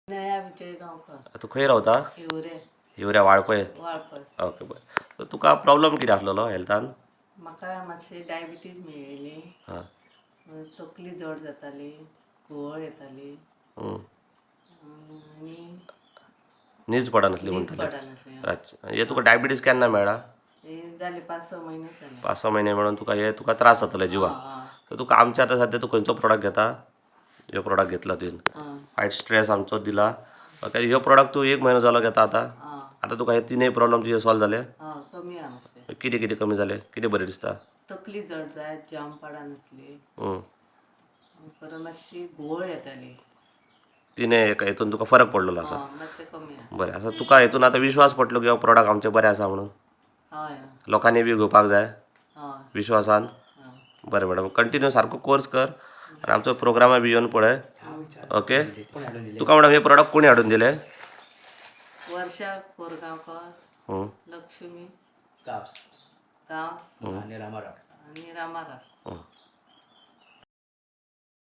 नया विजय गांवकर तू खंय रावता? हिवऱ्या वाळपय. ओके बरें. सो तुका प्रॉब्लम कितें आसलेलो हेल्थान? म्हाका मातशी डायबिटीज मेळिल्ली. हां. तकली जड जाताली, घुंवळ येताली आनी न्हीद पडनासली न्हीद म्हणटले. पडनासली. अच्छा. हे तुका डायबिटीज केन्ना मेळ्ळा? हे जाले 5-6 म्हयने जाले. 5-6 म्हयने मेळून तुका त्रास जातले जिवाक. सो तुका आमचे आतां सध्या तूं खंयचो प्रोडक्ट घेता? ह्यो प्रोडक्ट घेतला तुवें. फायट स्ट्रेस आमचो दिला. ओके. ह्यो प्रोडक्ट तूं 1 म्हयनो जालो घेता आतां. आतां तुका हे तिनूय प्रॉब्लम तुजे सॉल्व जाले? कमी आहा मातशें. कितें कितें कमी जालें? कितें बरें दिसता? तकली जड जाय, जाम पडनासली. हं. परत मातशी घुंवळ येताली. तिने हेतून तुका फरक पडलेलो आसा? मातशें कमी आहा. बरें. आसा तुका हेतून आतां विश्वास पटलो की हो प्रोडक्ट आमचे बरें आसा म्हणून? हय. लोकांनी बी घेवपाक जाय हय. विश्वासान? बरें मॅडम. कंटिन्यू सारको कोर्स कर आनी आमचो प्रोग्रामा बी येवन पळय. ओके. तुका मॅडम हे प्रोडक्ट कोणी हाडून दिले? वर्षा कोरगांवकर, हं. लक्ष्मी गांव आनी रामाराव.